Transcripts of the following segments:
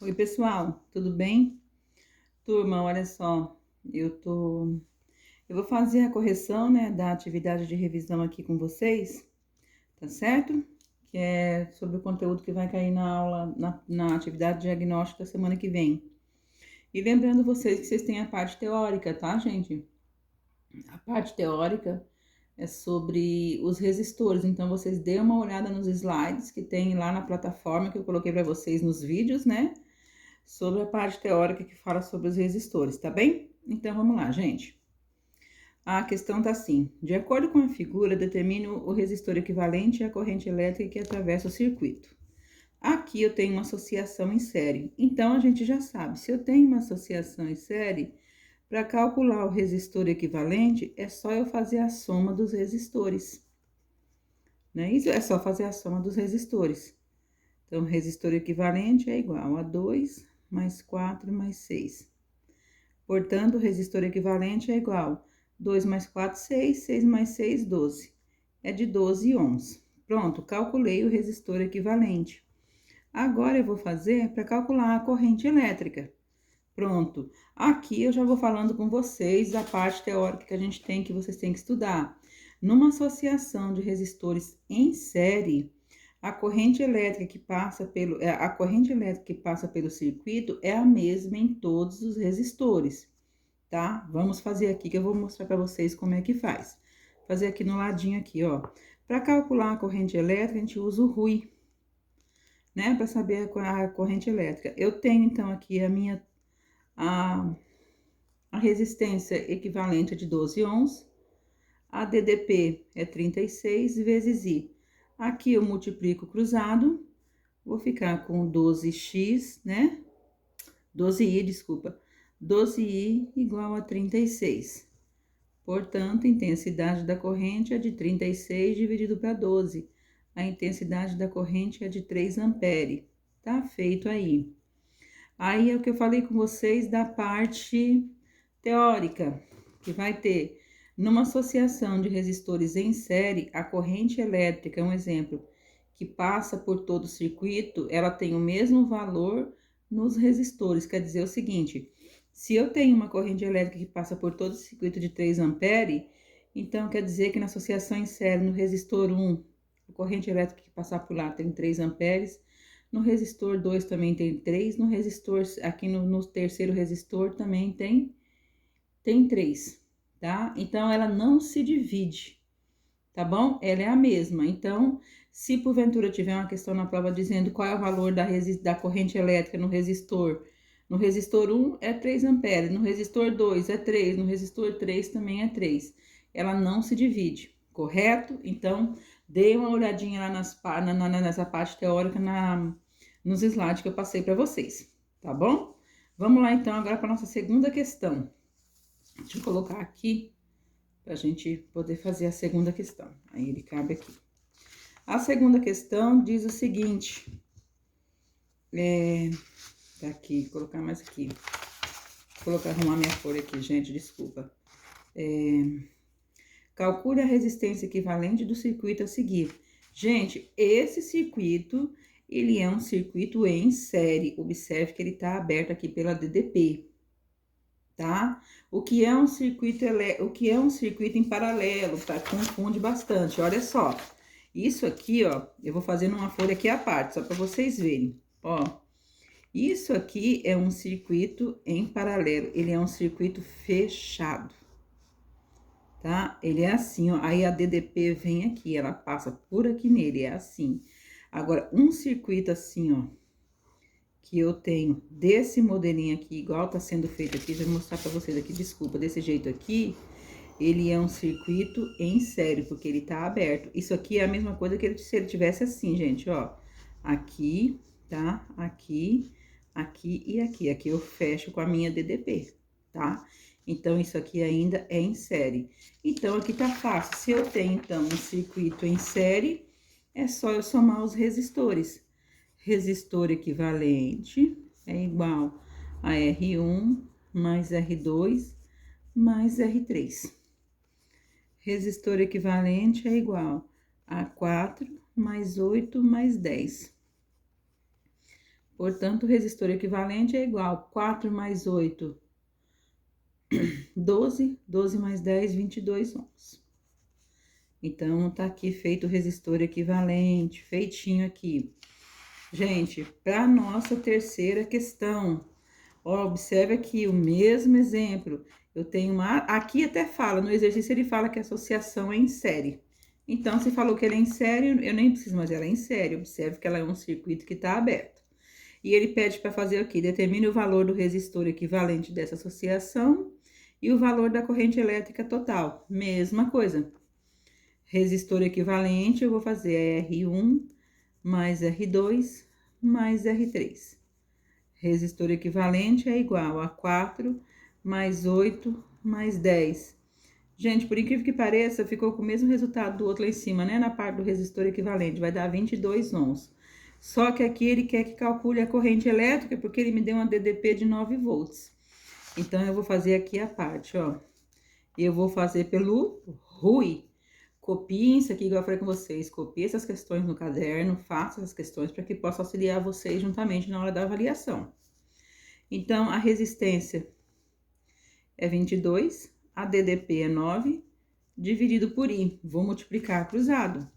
Oi, pessoal, tudo bem? Turma, olha só, eu vou fazer a correção, né, da atividade de revisão aqui com vocês, tá certo? Que é sobre o conteúdo que vai cair na aula, na atividade diagnóstica semana que vem. E lembrando vocês que vocês têm a parte teórica, tá, gente? A parte teórica é sobre os resistores, então vocês dêem uma olhada nos slides que tem lá na plataforma que eu coloquei para vocês nos vídeos, né? Sobre a parte teórica que fala sobre os resistores, tá bem? Então vamos lá, gente. A questão tá assim: de acordo com a figura, determine o resistor equivalente à corrente elétrica que atravessa o circuito. Aqui eu tenho uma associação em série, então a gente já sabe, se eu tenho uma associação em série, para calcular o resistor equivalente, é só eu fazer a soma dos resistores, né? Isso é só fazer a soma dos resistores. Então, resistor equivalente é igual a 2 mais 4 mais 6. Portanto, o resistor equivalente é igual a 2 mais 4, 6, 6 mais 6, 12. É de 12 ohms. Pronto, calculei o resistor equivalente. Agora, eu vou fazer para calcular a corrente elétrica. Pronto, aqui eu já vou falando com vocês da parte teórica que a gente tem, que vocês têm que estudar. Numa associação de resistores em série, a corrente elétrica que passa pelo circuito é a mesma em todos os resistores, tá? Vamos fazer aqui que eu vou mostrar para vocês como é que faz. Fazer aqui no ladinho aqui, ó. Para calcular a corrente elétrica, a gente usa o RUI, né? Para saber a corrente elétrica. Eu tenho então aqui a, a resistência equivalente de 12 ohms, a DDP é 36 vezes I. Aqui eu multiplico cruzado, vou ficar com 12x, né? 12i, desculpa. 12i igual a 36. Portanto, a intensidade da corrente é de 36 dividido para 12. A intensidade da corrente é de 3 ampere. Tá feito aí. Aí é o que eu falei com vocês da parte teórica, que vai ter numa associação de resistores em série, a corrente elétrica, um exemplo, que passa por todo o circuito, ela tem o mesmo valor nos resistores. Quer dizer o seguinte, se eu tenho uma corrente elétrica que passa por todo o circuito de 3 ampere, então quer dizer que na associação em série, no resistor 1, a corrente elétrica que passar por lá tem 3 amperes, no resistor 2 também tem 3, no resistor, aqui no terceiro resistor também tem 3, tá? Então, ela não se divide, tá bom? Ela é a mesma. Então, se porventura tiver uma questão na prova dizendo qual é o valor da corrente elétrica no resistor 1 é 3 amperes, no resistor 2 é 3, no resistor 3 também é 3. Ela não se divide, correto? Então, dê uma olhadinha lá nessa parte teórica nos slides que eu passei para vocês, tá bom? Vamos lá, então, agora para nossa segunda questão. Deixa eu colocar aqui para a gente poder fazer a segunda questão. Aí ele cabe aqui. A segunda questão diz o seguinte. Tá aqui, vou colocar mais aqui. Vou arrumar minha folha aqui, gente, desculpa. Calcule a resistência equivalente do circuito a seguir. Gente, esse circuito, ele é um circuito em série. Observe que ele tá aberto aqui pela DDP, tá? O que é um circuito em paralelo, tá? Confunde bastante. Olha só. Isso aqui, ó, eu vou fazer numa folha aqui à parte, só para vocês verem. Ó, isso aqui é um circuito em paralelo, ele é um circuito fechado, tá? Ele é assim, ó, aí a DDP vem aqui, ela passa por aqui nele, é assim. Agora, um circuito assim, ó, que eu tenho desse modelinho aqui, igual tá sendo feito aqui, já vou mostrar pra vocês aqui, desculpa, desse jeito aqui, ele é um circuito em série, porque ele tá aberto. Isso aqui é a mesma coisa que se ele tivesse assim, gente, ó, aqui, tá? Aqui, aqui e aqui. Aqui eu fecho com a minha DDP, tá? Então, isso aqui ainda é em série. Então, aqui tá fácil. Se eu tenho, então, um circuito em série, é só eu somar os resistores. Resistor equivalente é igual a R1 mais R2 mais R3. Resistor equivalente é igual a 4 mais 8 mais 10. Portanto, o resistor equivalente é igual a 4 mais 8, 12, 12 mais 10, 22 ohms. Então, tá aqui feito o resistor equivalente, feitinho aqui. Gente, para nossa terceira questão, ó, observe aqui o mesmo exemplo. Eu tenho uma... Aqui até fala, no exercício ele fala que a associação é em série. Então, se falou que ela é em série, eu nem preciso mais ela é em série. Observe que ela é um circuito que está aberto. E ele pede para fazer aqui, determine o valor do resistor equivalente dessa associação e o valor da corrente elétrica total. Mesma coisa. Resistor equivalente, eu vou fazer R1 mais R2 mais R3. Resistor equivalente é igual a 4 mais 8 mais 10. Gente, por incrível que pareça, ficou com o mesmo resultado do outro lá em cima, né? Na parte do resistor equivalente, vai dar 22 ohms. Só que aqui ele quer que calcule a corrente elétrica, porque ele me deu uma DDP de 9 volts. Então, eu vou fazer aqui a parte, ó. Eu vou fazer pelo RUI. Copiem isso aqui, igual eu falei com vocês. Copie essas questões no caderno, faça essas questões para que possa auxiliar vocês juntamente na hora da avaliação. Então, a resistência é 22, a DDP é 9, dividido por I. Vou multiplicar cruzado.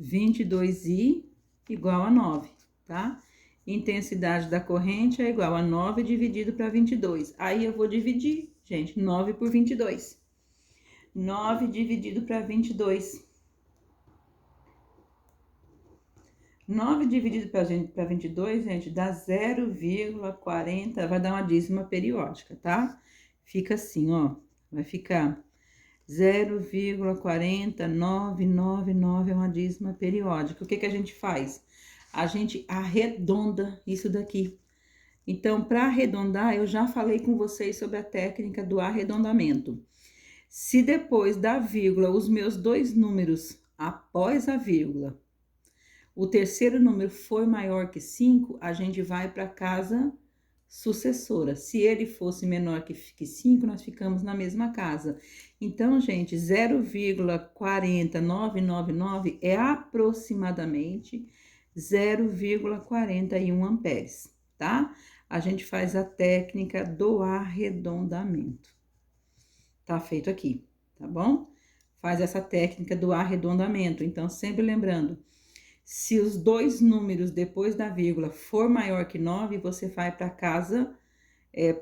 22I igual a 9, tá? Intensidade da corrente é igual a 9 dividido para 22. Aí, eu vou dividir, gente, 9 por 22. 9 dividido para 22. 9 dividido para 22, gente, dá 0,40, vai dar uma dízima periódica, tá? Fica assim, ó, vai ficar 0,40999 é uma dízima periódica. O que que a gente faz? A gente arredonda isso daqui. Então, para arredondar, eu já falei com vocês sobre a técnica do arredondamento. Se depois da vírgula, os meus dois números após a vírgula, o terceiro número for maior que 5, a gente vai para a casa sucessora. Se ele fosse menor que 5, nós ficamos na mesma casa. Então, gente, 0,40999 é aproximadamente 0,41 amperes, tá? A gente faz a técnica do arredondamento. Tá feito aqui, tá bom? Faz essa técnica do arredondamento. Então, sempre lembrando, se os dois números depois da vírgula for maior que 9, você vai para casa,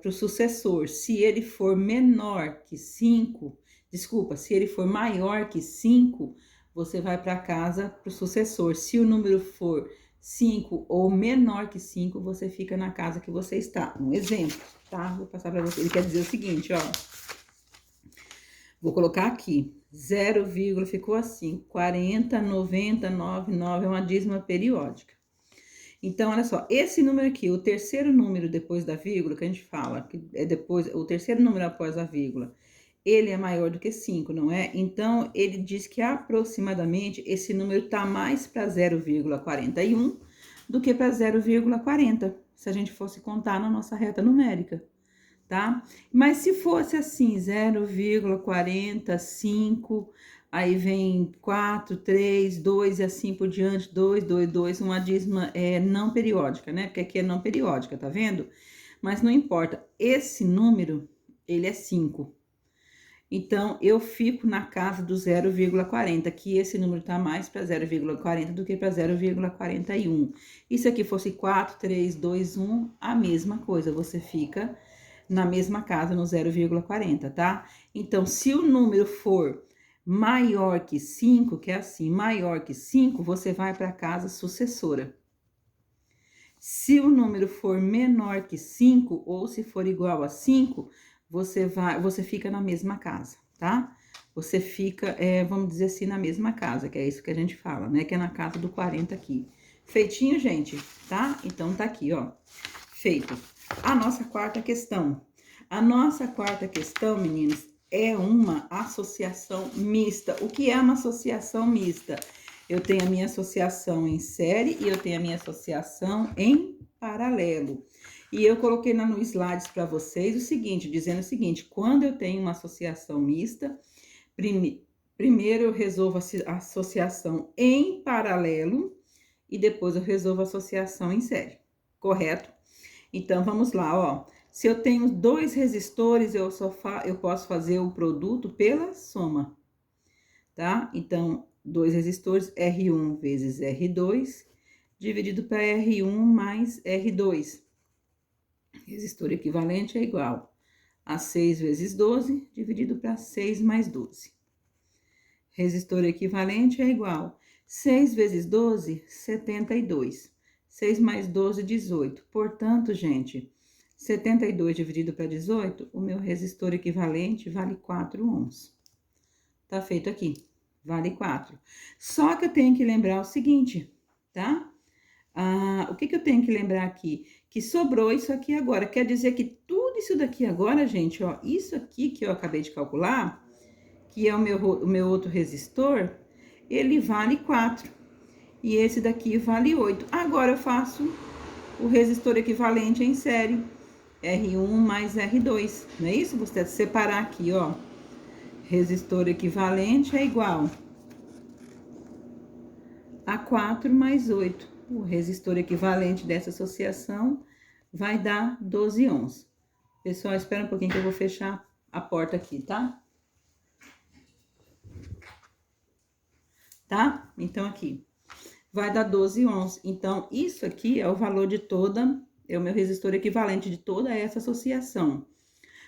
para o sucessor. Se ele for menor que 5, desculpa, se ele for maior que 5, você vai para casa, para o sucessor. Se o número for 5 ou menor que 5, você fica na casa que você está. Um exemplo, tá? Vou passar para você. Ele quer dizer o seguinte, ó. Vou colocar aqui, 0, ficou assim, 40,999 é uma dízima periódica. Então, olha só, esse número aqui, o terceiro número depois da vírgula, que a gente fala, que é depois, o terceiro número após a vírgula, ele é maior do que 5, não é? Então, ele diz que aproximadamente esse número tá mais para 0,41 do que para 0,40, se a gente fosse contar na nossa reta numérica. Tá? Mas se fosse assim, 0,45, aí vem 4, 3, 2 e assim por diante, 2, 2, 2, uma dízima não periódica, né? Porque aqui é não periódica, tá vendo? Mas não importa, esse número, ele é 5. Então, eu fico na casa do 0,40, que esse número tá mais para 0,40 do que para 0,41. E se aqui fosse 4, 3, 2, 1, a mesma coisa, você fica na mesma casa, no 0,40, tá? Então, se o número for maior que 5, que é assim, maior que 5, você vai para a casa sucessora. Se o número for menor que 5, ou se for igual a 5, você fica na mesma casa, tá? Você fica, vamos dizer assim, na mesma casa, que é isso que a gente fala, né? Que é na casa do 40 aqui. Feitinho, gente, tá? Então, tá aqui, ó, feito. A nossa quarta questão. A nossa quarta questão, meninas, é uma associação mista. O que é uma associação mista? Eu tenho a minha associação em série e eu tenho a minha associação em paralelo. E eu coloquei no slides para vocês o seguinte, dizendo o seguinte, quando eu tenho uma associação mista, primeiro eu resolvo a associação em paralelo e depois eu resolvo a associação em série, correto? Então, vamos lá, ó. Se eu tenho 2 resistores, eu posso fazer o produto pela soma, tá? Então, 2 resistores, R1 vezes R2, dividido para R1 mais R2. Resistor equivalente é igual a 6 vezes 12, dividido para 6 mais 12. Resistor equivalente é igual a 6 vezes 12, 72. 6 mais 12, 18. Portanto, gente, 72 dividido para 18, o meu resistor equivalente vale 4 ohms. Tá feito aqui, vale 4. Só que eu tenho que lembrar o seguinte, tá? O que eu tenho que lembrar aqui? Que sobrou isso aqui agora. Quer dizer que tudo isso daqui agora, gente, ó, isso aqui que eu acabei de calcular, que é o meu outro resistor, ele vale 4. E esse daqui vale 8. Agora eu faço o resistor equivalente em série, R1 mais R2. Não é isso? Você separar aqui, ó. Resistor equivalente é igual a 4 mais 8. O resistor equivalente dessa associação vai dar 12 ohms. Pessoal, espera um pouquinho que eu vou fechar a porta aqui, tá? Tá? Então, aqui, vai dar 12 ohms. Então, isso aqui é o valor de toda, é o meu resistor equivalente de toda essa associação.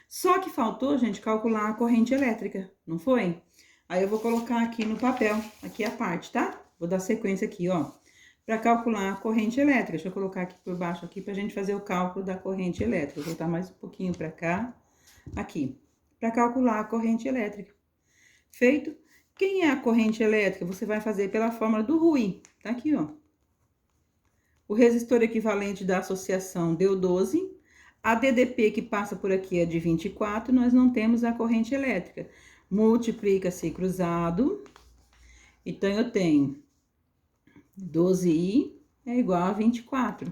Só que faltou, gente, calcular a corrente elétrica, não foi? Aí, eu vou colocar aqui no papel, aqui a parte, tá? Vou dar sequência aqui, ó. Para calcular a corrente elétrica, deixa eu colocar aqui por baixo aqui pra gente fazer o cálculo da corrente elétrica. Vou voltar mais um pouquinho para cá, aqui, para calcular a corrente elétrica. Feito? Quem é a corrente elétrica? Você vai fazer pela fórmula do Rui, tá aqui, ó. O resistor equivalente da associação deu 12. A DDP que passa por aqui é de 24, nós não temos a corrente elétrica. Multiplica-se cruzado. Então, eu tenho 12I é igual a 24.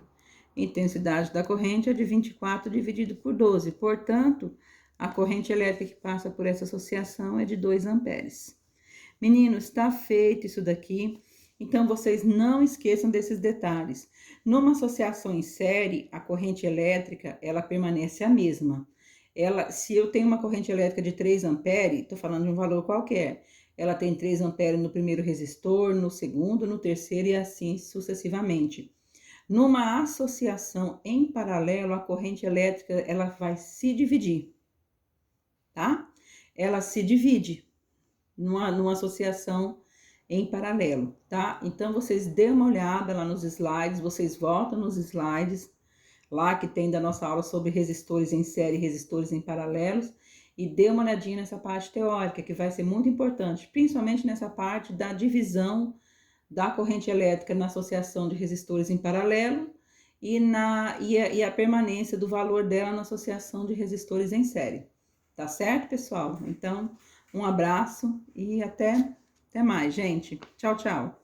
Intensidade da corrente é de 24 dividido por 12. Portanto, a corrente elétrica que passa por essa associação é de 2 amperes. Meninos, está feito isso daqui. Então, vocês não esqueçam desses detalhes. Numa associação em série, a corrente elétrica, ela permanece a mesma. Se eu tenho uma corrente elétrica de 3 amperes, estou falando de um valor qualquer, ela tem 3 amperes no primeiro resistor, no segundo, no terceiro e assim sucessivamente. Numa associação em paralelo, a corrente elétrica, ela vai se dividir, tá? Ela se divide numa associação em paralelo, tá? Então, vocês dêem uma olhada lá nos slides, vocês voltam nos slides, lá que tem da nossa aula sobre resistores em série e resistores em paralelos, e dê uma olhadinha nessa parte teórica, que vai ser muito importante, principalmente nessa parte da divisão da corrente elétrica na associação de resistores em paralelo e a permanência do valor dela na associação de resistores em série. Tá certo, pessoal? Então, um abraço e até mais, gente. Tchau, tchau.